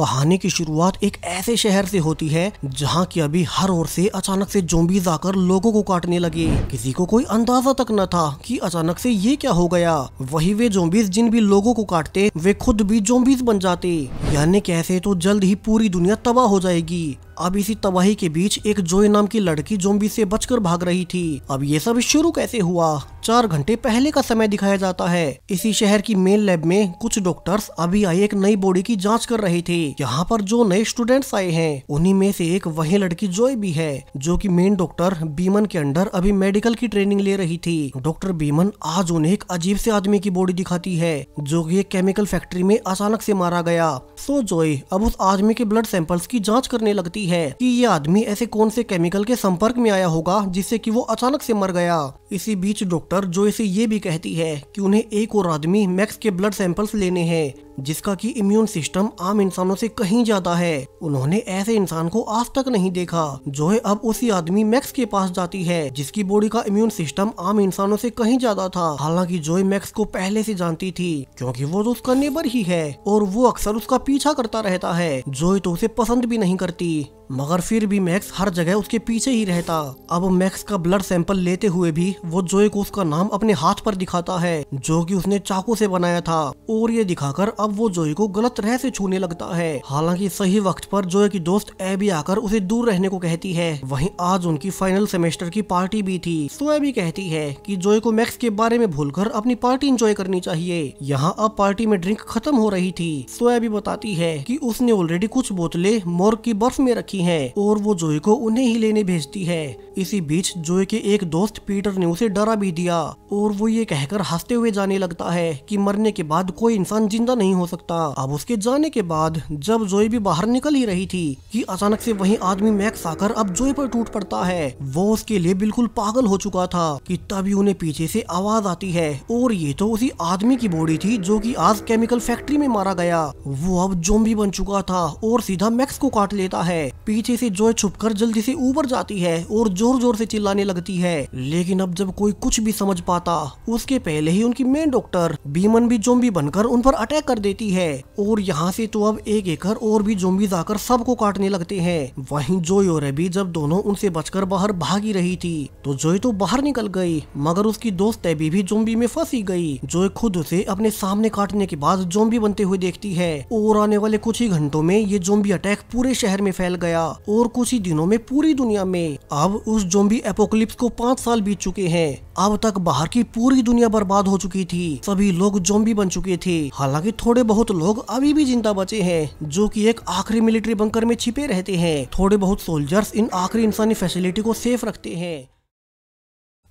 कहानी की शुरुआत एक ऐसे शहर से होती है जहाँ की अभी हर ओर से अचानक से ज़ॉम्बीज़ आकर लोगों को काटने लगे। किसी को कोई अंदाजा तक न था कि अचानक से ये क्या हो गया। वही वे ज़ॉम्बीज़ जिन भी लोगों को काटते वे खुद भी ज़ॉम्बीज़ बन जाते। यानी कैसे तो जल्द ही पूरी दुनिया तबाह हो जाएगी। अब इसी तबाही के बीच एक जोए नाम की लड़की ज़ॉम्बी से बचकर भाग रही थी। अब ये सब शुरू कैसे हुआ? 4 घंटे पहले का समय दिखाया जाता है। इसी शहर की मेन लैब में कुछ डॉक्टर्स अभी आई एक नई बॉडी की जांच कर रहे थे। यहाँ पर जो नए स्टूडेंट्स आए हैं उन्हीं में से एक वही लड़की जोए भी है, जो कि मेन डॉक्टर बीमन के अंडर अभी मेडिकल की ट्रेनिंग ले रही थी। डॉक्टर बीमन आज उन्हें एक अजीब से आदमी की बॉडी दिखाती है जो कि एक केमिकल फैक्ट्री में अचानक से मारा गया। सो जोए अब उस आदमी के ब्लड सैंपल्स की जाँच करने लगती है कि ये आदमी ऐसे कौन से केमिकल के संपर्क में आया होगा जिससे कि वो अचानक से मर गया। इसी बीच डॉक्टर जोए से ये भी कहती है कि उन्हें एक और आदमी मैक्स के ब्लड सैंपल्स लेने हैं जिसका कि इम्यून सिस्टम आम इंसानों से कहीं ज्यादा है। उन्होंने ऐसे इंसान को आज तक नहीं देखा। जोए अब उसी आदमी मैक्स के पास जाती है जिसकी बॉडी का इम्यून सिस्टम आम इंसानों से कहीं ज्यादा था। हालांकि जोए मैक्स को पहले से जानती थी क्योंकि वो तो उसका नेबर ही है और वो अक्सर उसका पीछा करता रहता है। जोए तो उसे पसंद भी नहीं करती, मगर फिर भी मैक्स हर जगह उसके पीछे ही रहता। अब मैक्स का ब्लड सैंपल लेते हुए भी वो जोए को उसका नाम अपने हाथ पर दिखाता है जो कि उसने चाकू से बनाया था, और ये दिखाकर अब वो जोए को गलत राह से छूने लगता है। हालांकि सही वक्त पर जोए की दोस्त एबी आकर उसे दूर रहने को कहती है। वहीं आज उनकी फाइनल सेमेस्टर की पार्टी भी थी। सो एबी कहती है कि जोए को मैक्स के बारे में भूलकर अपनी पार्टी एंजॉय करनी चाहिए। यहाँ अब पार्टी में ड्रिंक खत्म हो रही थी। सो एबी बताती है कि उसने ऑलरेडी कुछ बोतलें मॉर्ग की बर्फ में रखी है और वो जोए को उन्हें ही लेने भेजती है। इसी बीच जोए के एक दोस्त पीटर ने उसे डरा भी दिया और वो ये कहकर हंसते हुए जाने लगता है कि मरने के बाद कोई इंसान जिंदा नहीं हो सकता। अब उसके जाने के बाद जब जोए भी बाहर निकल ही रही थी कि अचानक से वही आदमी मैक्स आकर अब जोए पर टूट पड़ता है। वो उसके लिए बिल्कुल पागल हो चुका था कि तभी उन्हें पीछे से आवाज आती है और ये तो उसी आदमी की बॉडी थी जो कि आज केमिकल फैक्ट्री में मारा गया। वो अब ज़ॉम्बी बन चुका था और सीधा मैक्स को काट लेता है। पीछे से जोए छुपकर जल्दी से ऊपर जाती है और जोर जोर से चिल्लाने लगती है। लेकिन अब जब कोई कुछ भी समझ पाता उसके पहले ही उनकी मेन डॉक्टर बीमन भी ज़ॉम्बी बनकर उन पर अटैक कर देती है और यहाँ से तो अब एक एक और भी ज़ॉम्बीज़ आकर सबको काटने लगते हैं। वहीं जोए और एबी जब दोनों उनसे बचकर बाहर भागी रही थी तो जोए तो बाहर निकल गई, मगर उसकी दोस्त एबी भी ज़ॉम्बी में फंसी गई। जोए खुद उसे अपने सामने काटने के बाद ज़ॉम्बी बनते हुए देखती है और आने वाले कुछ ही घंटों में ये ज़ॉम्बी अटैक पूरे शहर में फैल गया और कुछ ही दिनों में पूरी दुनिया में। अब उस ज़ॉम्बी एपोकलिप्स को 5 साल बीत चुके हैं। अब तक बाहर की पूरी दुनिया बर्बाद हो चुकी थी। सभी लोग ज़ॉम्बी बन चुके थे। हालांकि थोड़े बहुत लोग अभी भी जिंदा बचे हैं जो कि एक आखिरी मिलिट्री बंकर में छिपे रहते हैं। थोड़े बहुत सोल्जर्स इन आखिरी इंसानी फैसिलिटी को सेफ रखते हैं,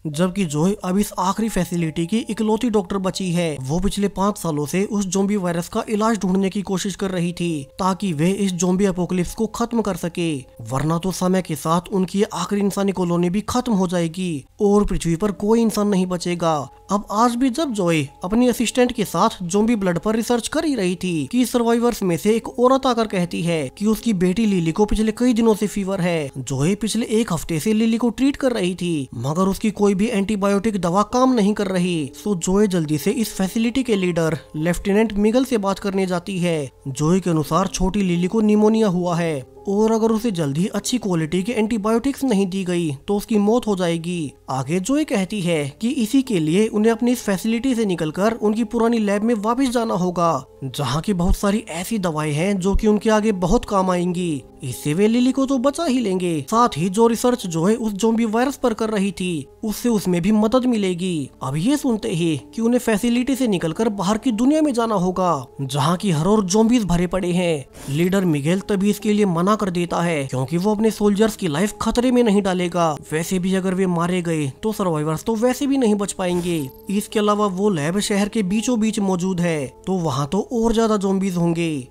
जबकि जोए अब इस आखिरी फैसिलिटी की इकलौती डॉक्टर बची है। वो पिछले 5 सालों से उस ज़ॉम्बी वायरस का इलाज ढूंढने की कोशिश कर रही थी ताकि वे इस ज़ॉम्बी एपोकलिप्स को खत्म कर सके, वरना तो समय के साथ उनकी आखिरी इंसानी कॉलोनी भी खत्म हो जाएगी और पृथ्वी पर कोई इंसान नहीं बचेगा। अब आज भी जब जोए अपनी असिस्टेंट के साथ ज़ॉम्बी ब्लड पर रिसर्च कर ही रही थी कि सर्वाइवर्स में से एक औरत आकर कहती है कि उसकी बेटी लिली को पिछले कई दिनों से फीवर है। जोए पिछले 1 हफ्ते से लिली को ट्रीट कर रही थी, मगर उसकी कोई भी एंटीबायोटिक दवा काम नहीं कर रही। सो जोए जल्दी से इस फैसिलिटी के लीडर लेफ्टिनेंट मिगल से बात करने जाती है। जोए के अनुसार छोटी लिली को निमोनिया हुआ है और अगर उसे जल्दी अच्छी क्वालिटी के एंटीबायोटिक्स नहीं दी गई तो उसकी मौत हो जाएगी। आगे जोए कहती है कि इसी के लिए उन्हें अपनी इस फैसिलिटी से निकलकर उनकी पुरानी लैब में वापस जाना होगा जहाँ की बहुत सारी ऐसी दवाएं हैं जो कि उनके आगे बहुत काम आएंगी। इससे वे लिली को तो बचा ही लेंगे, साथ ही जो रिसर्च जोए उस ज़ॉम्बी वायरस पर कर रही थी उससे उसमें भी मदद मिलेगी। अब ये सुनते ही कि उन्हें फैसिलिटी से निकलकर बाहर की दुनिया में जाना होगा जहाँ की हर ओर ज़ॉम्बीज़ भरे पड़े हैं। लीडर मिगेल तभी इसके लिए मना कर देता है क्योंकि वो अपने सोल्जर्स की लाइफ खतरे में नहीं डालेगा। वैसे भी अगर वे मारे गए तो सर्वाइवर्स तो वैसे भी नहीं बच पाएंगे। इसके अलावा वो लैब शहर के बीचों बीच मौजूद है तो वहाँ तो और ज्यादा ज़ॉम्बीज़ होंगे।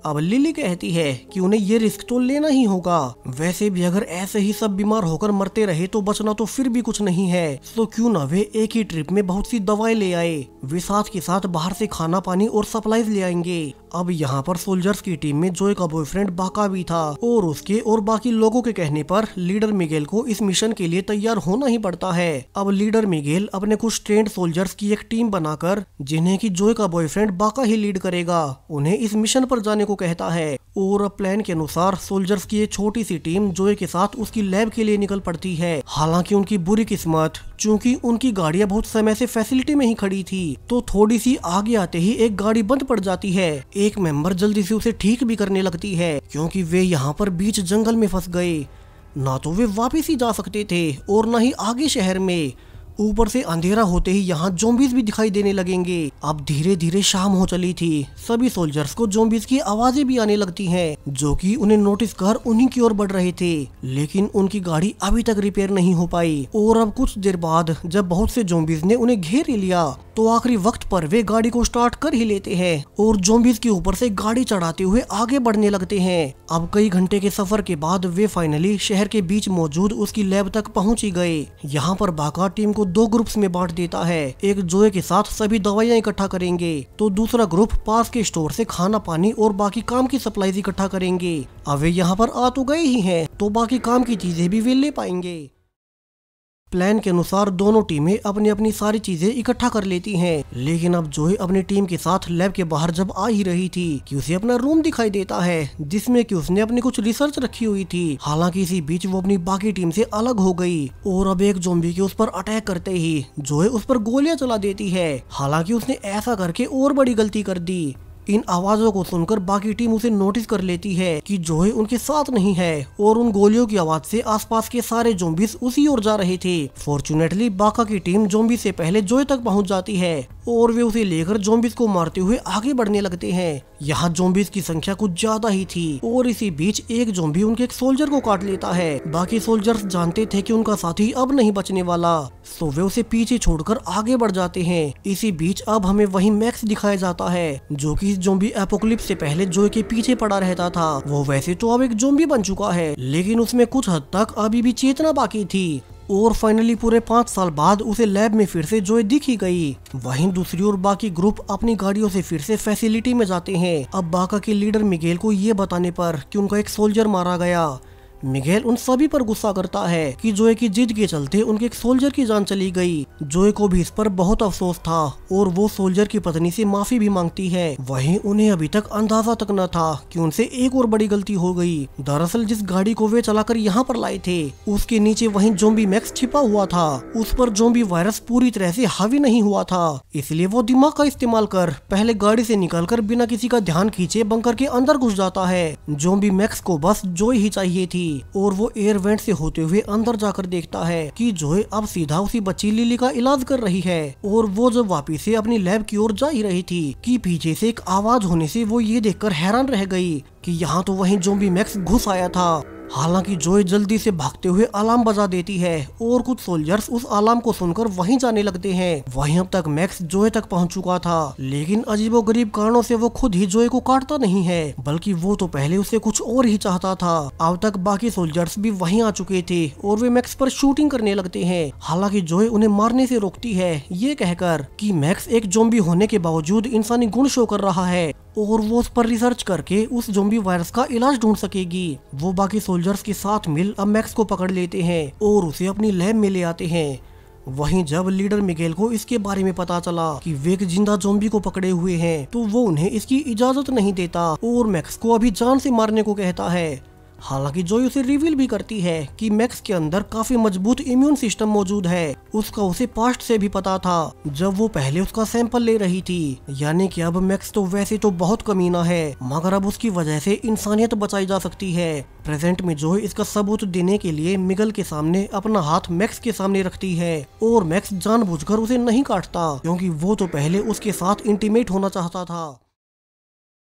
अब लिली कहती है कि उन्हें ये रिस्क तो लेना ही होगा। वैसे भी अगर ऐसे ही सब बीमार होकर मरते रहे तो बचना तो फिर भी कुछ नहीं है, तो क्यों ना वे एक ही ट्रिप में बहुत सी दवाएं ले आए। वे साथ के साथ बाहर से खाना पानी और सप्लाईज ले आएंगे। अब यहाँ पर सोल्जर्स की टीम में जोए का बॉयफ्रेंड बाका भी था और उसके और बाकी लोगों के कहने पर लीडर मिगेल को इस मिशन के लिए तैयार होना ही पड़ता है। अब लीडर मिगेल अपने कुछ ट्रेंड सोल्जर्स की एक टीम बनाकर, जिन्हें की जोए का बॉयफ्रेंड बाका ही लीड करेगा, उन्हें इस मिशन पर जाने को कहता है। और अब प्लान के अनुसार सोल्जर्स की एक छोटी सी टीम जोए के साथ उसकी लैब के लिए निकल पड़ती है। हालांकि उनकी बुरी किस्मत, चूंकि उनकी गाड़ियां बहुत समय से फैसिलिटी में ही खड़ी थी, तो थोड़ी सी आगे आते ही एक गाड़ी बंद पड़ जाती है। एक मेंबर जल्दी से उसे ठीक भी करने लगती है, क्योंकि वे यहाँ पर बीच जंगल में फंस गए। ना तो वे वापस ही जा सकते थे और न ही आगे शहर में। ऊपर से अंधेरा होते ही यहाँ ज़ॉम्बीज भी दिखाई देने लगेंगे। अब धीरे धीरे शाम हो चली थी। सभी सोल्जर्स को ज़ॉम्बीज की आवाजें भी आने लगती हैं, जो कि उन्हें नोटिस कर उन्हीं की ओर बढ़ रहे थे। लेकिन उनकी गाड़ी अभी तक रिपेयर नहीं हो पाई। और अब कुछ देर बाद जब बहुत से ज़ॉम्बीज ने उन्हें घेर लिया, तो आखिरी वक्त पर वे गाड़ी को स्टार्ट कर ही लेते हैं और ज़ॉम्बीज के ऊपर से गाड़ी चढ़ाते हुए आगे बढ़ने लगते हैं। अब कई घंटे के सफर के बाद वे फाइनली शहर के बीच मौजूद उसकी लैब तक पहुंच ही गए। यहाँ पर बाका टीम को दो ग्रुप्स में बांट देता है। एक जोए के साथ सभी दवाइयाँ इकट्ठा करेंगे, तो दूसरा ग्रुप पास के स्टोर से खाना पानी और बाकी काम की सप्लाईज इकट्ठा करेंगे। अब वे यहाँ पर आ तो गए ही हैं, तो बाकी काम की चीजें भी वे ले पाएंगे। प्लान के अनुसार दोनों टीमें अपनी अपनी सारी चीजें इकट्ठा कर लेती हैं। लेकिन अब जोए अपनी टीम के साथ लैब के बाहर जब आ ही रही थी कि उसे अपना रूम दिखाई देता है, जिसमें कि उसने अपनी कुछ रिसर्च रखी हुई थी। हालांकि इसी बीच वो अपनी बाकी टीम से अलग हो गई और अब एक ज़ॉम्बी के उस पर अटैक करते ही जोए उस पर गोलियां चला देती है। हालांकि उसने ऐसा करके और बड़ी गलती कर दी। इन आवाजों को सुनकर बाकी टीम उसे नोटिस कर लेती है कि जोए उनके साथ नहीं है और उन गोलियों की आवाज से आसपास के सारे ज़ॉम्बीज उसी ओर जा रहे थे। फॉर्चुनेटली बाका की टीम ज़ॉम्बी से पहले जोए तक पहुंच जाती है और वे उसे लेकर ज़ॉम्बीज को मारते हुए आगे बढ़ने लगते हैं। यहाँ ज़ॉम्बीज की संख्या कुछ ज्यादा ही थी और इसी बीच एक ज़ॉम्बी उनके एक सोल्जर को काट लेता है। बाकी सोल्जर्स जानते थे कि उनका साथी अब नहीं बचने वाला, तो वे उसे पीछे छोड़कर आगे बढ़ जाते हैं। इसी बीच अब हमें वही मैक्स दिखाया जाता है, जो कि इस ज़ॉम्बी एपोकलिप्स से पहले जोए के पीछे पड़ा रहता था। वो वैसे तो अब एक ज़ॉम्बी बन चुका है, लेकिन उसमें कुछ हद तक अभी भी चेतना बाकी थी। और फाइनली पूरे 5 साल बाद उसे लैब में फिर से जोए दिख ही गई। वहीं दूसरी ओर बाकी ग्रुप अपनी गाड़ियों से फिर से फैसिलिटी में जाते हैं। अब बाका के लीडर मिगेल को ये बताने पर कि उनका एक सोल्जर मारा गया, मिगेल उन सभी पर गुस्सा करता है कि जोए की जिद के चलते उनके एक सोल्जर की जान चली गई। जोए को भी इस पर बहुत अफसोस था और वो सोल्जर की पत्नी से माफी भी मांगती है। वहीं उन्हें अभी तक अंदाजा तक न था कि उनसे एक और बड़ी गलती हो गई। दरअसल जिस गाड़ी को वे चलाकर यहाँ पर लाए थे, उसके नीचे वहीं ज़ॉम्बी मैक्स छिपा हुआ था। उस पर ज़ॉम्बी वायरस पूरी तरह से हावी नहीं हुआ था, इसलिए वो दिमाग का इस्तेमाल कर पहले गाड़ी से निकलकर बिना किसी का ध्यान खींचे बंकर के अंदर घुस जाता है। ज़ॉम्बी मैक्स को बस जोए ही चाहिए थी और वो एयर वेंट से होते हुए अंदर जाकर देखता है कि जोए अब सीधा उसी बच्ची लिली का इलाज कर रही है। और वो जब वापिस से अपनी लैब की ओर जा ही रही थी कि पीछे से एक आवाज होने से वो ये देखकर हैरान रह गई कि यहाँ तो वहीं ज़ॉम्बी मैक्स घुस आया था। हालांकि जोए जल्दी से भागते हुए अलार्म बजा देती है और कुछ सोल्जर्स उस अलार्म को सुनकर वहीं जाने लगते हैं। वहीं अब तक मैक्स जोए तक पहुंच चुका था, लेकिन अजीबोगरीब कारणों से वो खुद ही जोए को काटता नहीं है, बल्कि वो तो पहले उससे कुछ और ही चाहता था। अब तक बाकी सोल्जर्स भी वहीं आ चुके थे और वे मैक्स पर शूटिंग करने लगते हैं। हालांकि जोए उन्हें मारने से रोकती है, ये कहकर कि मैक्स एक ज़ॉम्बी होने के बावजूद इंसानी गुण शो कर रहा है और वो उस पर रिसर्च करके उस ज़ॉम्बी वायरस का इलाज ढूंढ सकेगी। वो बाकी सोल्जर्स के साथ मिल अब मैक्स को पकड़ लेते हैं और उसे अपनी लैब में ले आते हैं। वहीं जब लीडर मिगेल को इसके बारे में पता चला कि वे एक जिंदा ज़ॉम्बी को पकड़े हुए हैं, तो वो उन्हें इसकी इजाजत नहीं देता और मैक्स को अभी जान से मारने को कहता है। हालांकि जोए उसे रिवील भी करती है कि मैक्स के अंदर काफी मजबूत इम्यून सिस्टम मौजूद है। उसका उसे पास्ट से भी पता था, जब वो पहले उसका सैंपल ले रही थी। यानी कि अब मैक्स तो वैसे तो बहुत कमीना है, मगर अब उसकी वजह से इंसानियत बचाई जा सकती है। प्रेजेंट में जोए इसका सबूत देने के लिए मिगेल के सामने अपना हाथ मैक्स के सामने रखती है और मैक्स जानबूझकर उसे नहीं काटता, क्योंकि वो तो पहले उसके साथ इंटीमेट होना चाहता था।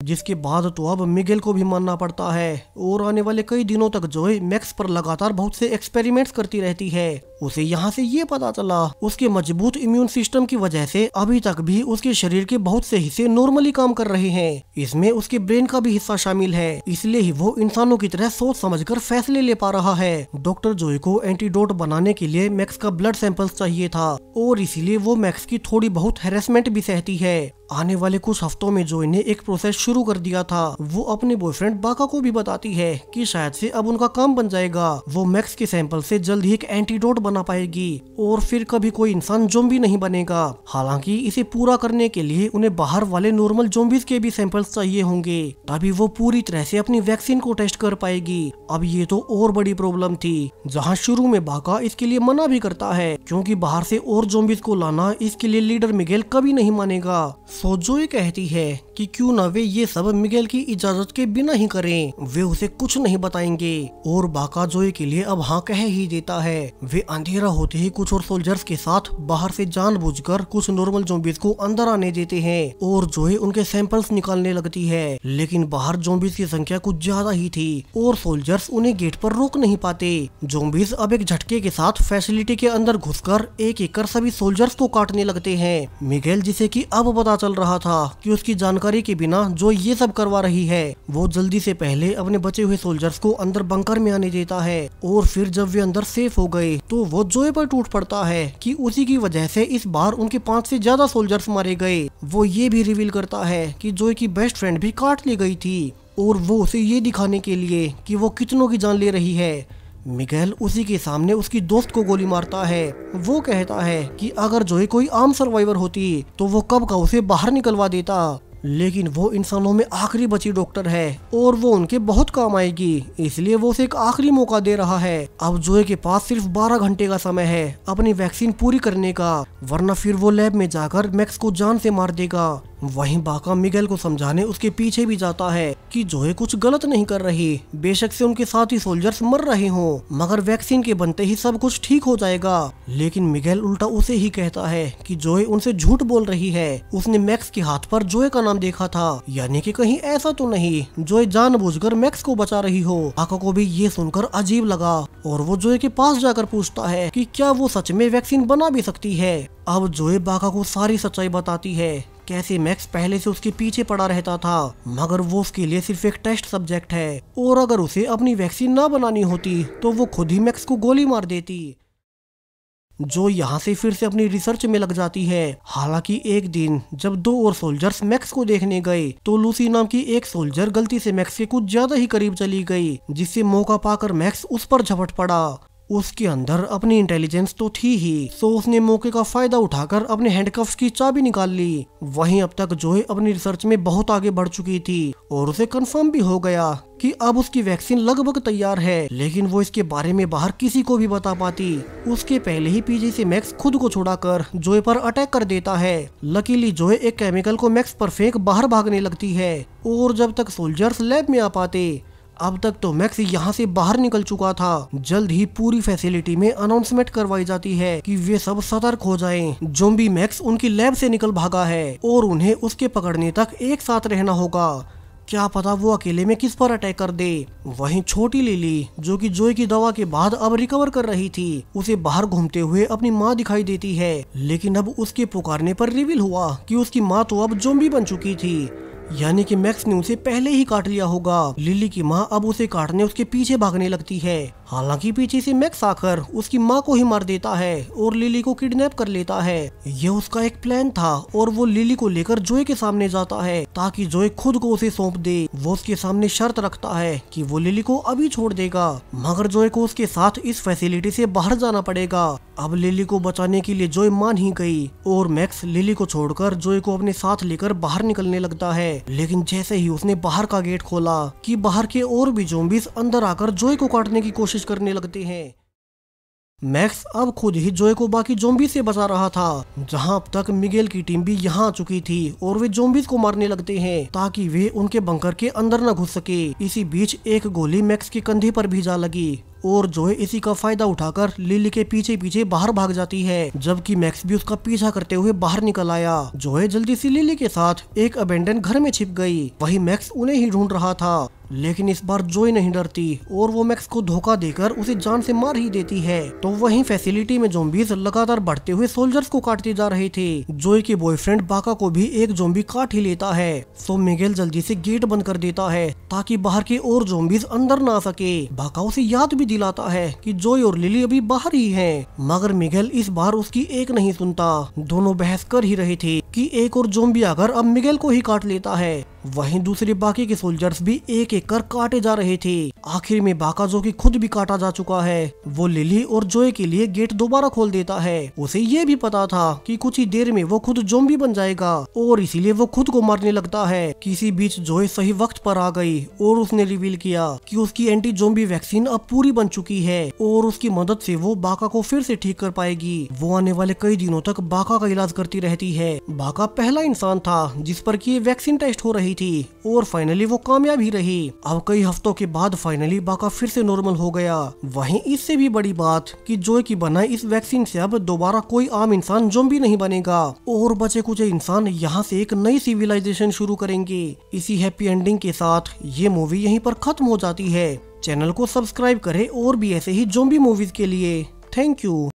जिसके बाद तो अब मिगेल को भी मानना पड़ता है और आने वाले कई दिनों तक जोए मैक्स पर लगातार बहुत से एक्सपेरिमेंट्स करती रहती है उसे यहाँ से ये पता चला उसके मजबूत इम्यून सिस्टम की वजह से अभी तक भी उसके शरीर के बहुत से हिस्से नॉर्मली काम कर रहे हैं। इसमें उसके ब्रेन का भी हिस्सा शामिल है, इसलिए ही वो इंसानों की तरह सोच समझकर फैसले ले पा रहा है। डॉक्टर जोई को एंटीडोट बनाने के लिए मैक्स का ब्लड सैंपल्स चाहिए था और इसीलिए वो मैक्स की थोड़ी बहुत हैरेसमेंट भी सहती है। आने वाले कुछ हफ्तों में जोई ने एक प्रोसेस शुरू कर दिया था। वो अपने बॉयफ्रेंड बाका को भी बताती है कि शायद से अब उनका काम बन जाएगा, वो मैक्स के सैंपल से जल्द ही एक एंटीडोट बना पाएगी और फिर कभी कोई इंसान ज़ॉम्बी नहीं बनेगा। हालांकि इसे पूरा करने के लिए उन्हें बाहर वाले नॉर्मल ज़ॉम्बीज के भी सैंपल्स चाहिए होंगे, तभी वो पूरी तरह से अपनी वैक्सीन को टेस्ट कर पाएगी। अब ये तो और बड़ी प्रॉब्लम थी, जहाँ शुरू में बाका इसके लिए मना भी करता है क्योंकि बाहर से और ज़ॉम्बीज को लाना इसके लिए लीडर मिगेल कभी नहीं मानेगा। सो जोई कहती है कि क्यों ना वे ये सब मिगेल की इजाजत के बिना ही करें, वे उसे कुछ नहीं बताएंगे और बाका जोई के लिए अब हाँ कह ही देता है। वे अंधेरा होते ही कुछ और सोल्जर्स के साथ बाहर से जानबूझकर कुछ नॉर्मल ज़ॉम्बीज को अंदर आने देते हैं और जोई उनके सैंपल्स निकालने लगती है, लेकिन बाहर ज़ॉम्बीज की संख्या कुछ ज्यादा ही थी और सोल्जर्स उन्हें गेट पर रोक नहीं पाते। ज़ॉम्बीज अब एक झटके के साथ फैसिलिटी के अंदर घुसकर एक एक कर सभी सोल्जर्स को काटने लगते हैं। मिगेल, जिसे कि अब पता चल रहा था कि उसकी जानकारी के बिना जो ये सब करवा रही है, वो जल्दी से पहले अपने बचे हुए सोल्जर्स को अंदर बंकर में आने देता है और फिर जब वे अंदर सेफ हो गए तो वो जोए पर टूट पड़ता है कि उसी की वजह से इस बार उनके 5 से ज्यादा सोल्जर्स मारे गए। वो ये भी रिवील करता है कि जोए की बेस्ट फ्रेंड भी काट ली गई थी और वो उसे ये दिखाने के लिए कि वो कितनों की जान ले रही है, मिगेल उसी के सामने उसकी दोस्त को गोली मारता है। वो कहता है कि अगर जोई कोई आम सर्वाइवर होती तो वो कब का उसे बाहर निकलवा देता, लेकिन वो इंसानों में आखिरी बची डॉक्टर है और वो उनके बहुत काम आएगी, इसलिए वो उसे एक आखिरी मौका दे रहा है। अब जोए के पास सिर्फ 12 घंटे का समय है अपनी वैक्सीन पूरी करने का, वरना फिर वो लैब में जाकर मैक्स को जान से मार देगा। वहीं बाका मिगेल को समझाने उसके पीछे भी जाता है कि जोए कुछ गलत नहीं कर रही, बेशक से उनके साथ ही सोल्जर्स मर रहे हों, मगर वैक्सीन के बनते ही सब कुछ ठीक हो जाएगा। लेकिन मिगेल उल्टा उसे ही कहता है कि जोए उनसे झूठ बोल रही है, उसने मैक्स के हाथ पर जोए का नाम देखा था, यानी कि कहीं ऐसा तो नहीं जोए जानबूझकर मैक्स को बचा रही हो। बाका को भी ये सुनकर अजीब लगा और वो जोए के पास जाकर पूछता है कि क्या वो सच में वैक्सीन बना भी सकती है। अब जोए बाका को सारी सच्चाई बताती है, कैसे मैक्स पहले से उसके पीछे पड़ा रहता था, मगर वो उसके लिए सिर्फ एक टेस्ट सब्जेक्ट है और अगर उसे अपनी वैक्सीन ना बनानी होती तो वो खुद ही मैक्स को गोली मार देती। जो यहाँ से फिर से अपनी रिसर्च में लग जाती है। हालांकि एक दिन जब 2 और सोल्जर्स मैक्स को देखने गए तो लूसी नाम की एक सोल्जर गलती से मैक्स के कुछ ज्यादा ही करीब चली गई, जिससे मौका पाकर मैक्स उस पर झपट पड़ा। उसके अंदर अपनी इंटेलिजेंस तो थी ही, सो उसने मौके का फायदा उठाकर अपने हैंडकफ्स की चाबी निकाल ली। वहीं अब तक जोए अपनी रिसर्च में बहुत आगे बढ़ चुकी थी और उसे कंफर्म भी हो गया कि अब उसकी वैक्सीन लगभग तैयार है, लेकिन वो इसके बारे में बाहर किसी को भी बता पाती। उसके पहले ही पीछे से मैक्स खुद को छुड़ाकर जोए पर अटैक कर देता है। लकीली जोए एक केमिकल को मैक्स पर फेंक बाहर भागने लगती है और जब तक सोल्जर्स लैब में आ पाते, अब तक तो मैक्स यहाँ से बाहर निकल चुका था। जल्द ही पूरी फैसिलिटी में अनाउंसमेंट करवाई जाती है कि वे सब सतर्क हो जाएं। ज़ॉम्बी मैक्स उनकी लैब से निकल भागा है और उन्हें उसके पकड़ने तक एक साथ रहना होगा। क्या पता वो अकेले में किस पर अटैक कर दे। वहीं छोटी लिली, जो कि जोए की दवा के बाद अब रिकवर कर रही थी, उसे बाहर घूमते हुए अपनी माँ दिखाई देती है, लेकिन अब उसके पुकारने पर रिवील हुआ कि उसकी माँ तो अब ज़ॉम्बी बन चुकी थी, यानी कि मैक्स ने उसे पहले ही काट लिया होगा। लिली की माँ अब उसे काटने उसके पीछे भागने लगती है। हालांकि पीछे से मैक्स आकर उसकी माँ को ही मार देता है और लिली को किडनैप कर लेता है। यह उसका एक प्लान था और वो लिली को लेकर जोए के सामने जाता है ताकि जोए खुद को उसे सौंप दे। वो उसके सामने शर्त रखता है कि वो लिली को अभी छोड़ देगा, मगर जोए को उसके साथ इस फैसिलिटी से बाहर जाना पड़ेगा। अब लिली को बचाने के लिए जोए मान ही गई और मैक्स लिली को छोड़कर जोए को अपने साथ लेकर बाहर निकलने लगता है। लेकिन जैसे ही उसने बाहर का गेट खोला कि बाहर के और भी ज़ॉम्बीज अंदर आकर जोए को काटने की कोशिश करने लगते हैं। मैक्स अब खुद ही जोए को बाकी ज़ॉम्बी से बचा रहा था, जहां अब तक मिगेल की टीम भी यहां आ चुकी थी और वे ज़ॉम्बीज को मारने लगते हैं ताकि वे उनके बंकर के अंदर न घुस सके। इसी बीच एक गोली मैक्स के कंधे पर भी जा लगी और जोए इसी का फायदा उठाकर लिली के पीछे पीछे बाहर भाग जाती है, जबकि मैक्स भी उसका पीछा करते हुए बाहर निकल आया। जोए जल्दी से लिली के साथ एक अबेंडन घर में छिप गई। वही मैक्स उन्हें ही ढूंढ रहा था, लेकिन इस बार जोए नहीं डरती और वो मैक्स को धोखा देकर उसे जान से मार ही देती है। तो वहीं फैसिलिटी में ज़ॉम्बीज़ लगातार बढ़ते हुए सोल्जर्स को काटते जा रहे थे। जोए के बॉयफ्रेंड बाका को भी एक ज़ॉम्बी काट ही लेता है। सो मिगेल जल्दी से गेट बंद कर देता है ताकि बाहर के और ज़ॉम्बीज़ अंदर ना आ सके। बाका उसे याद भी दिलाता है कि जोए और लिली अभी बाहर ही हैं, मगर मिगेल इस बार उसकी एक नहीं सुनता। दोनों बहस कर ही रहे थे कि एक और ज़ॉम्बी आकर अब मिगेल को ही काट लेता है। वहीं दूसरे बाकी के सोल्जर्स भी एक एक कर काटे जा रहे थे। आखिर में बाका, जो कि खुद भी काटा जा चुका है, वो लिली और जोए के लिए गेट दोबारा खोल देता है। उसे ये भी पता था कि कुछ ही देर में वो खुद ज़ॉम्बी बन जाएगा और इसीलिए वो खुद को मारने लगता है। किसी बीच जोए सही वक्त पर आ गई और उसने रिवील किया कि उसकी एंटी ज़ॉम्बी वैक्सीन अब पूरी बन चुकी है और उसकी मदद से वो बाका को फिर से ठीक कर पाएगी। वो आने वाले कई दिनों तक बाका का इलाज करती रहती है। बाका पहला इंसान था जिस पर की वैक्सीन टेस्ट हो रही थी और फाइनली वो कामयाब ही रही। अब कई हफ्तों के बाद फाइनली बाका फिर से नॉर्मल हो गया। वहीं इससे भी बड़ी बात कि जोए की बनाई इस वैक्सीन से अब दोबारा कोई आम इंसान ज़ॉम्बी नहीं बनेगा और बचे कुछ इंसान यहाँ से एक नई सिविलाइजेशन शुरू करेंगे। इसी हैप्पी एंडिंग के साथ ये मूवी यहीं पर खत्म हो जाती है। चैनल को सब्सक्राइब करें और भी ऐसे ही ज़ॉम्बी मूवीज के लिए। Thank you.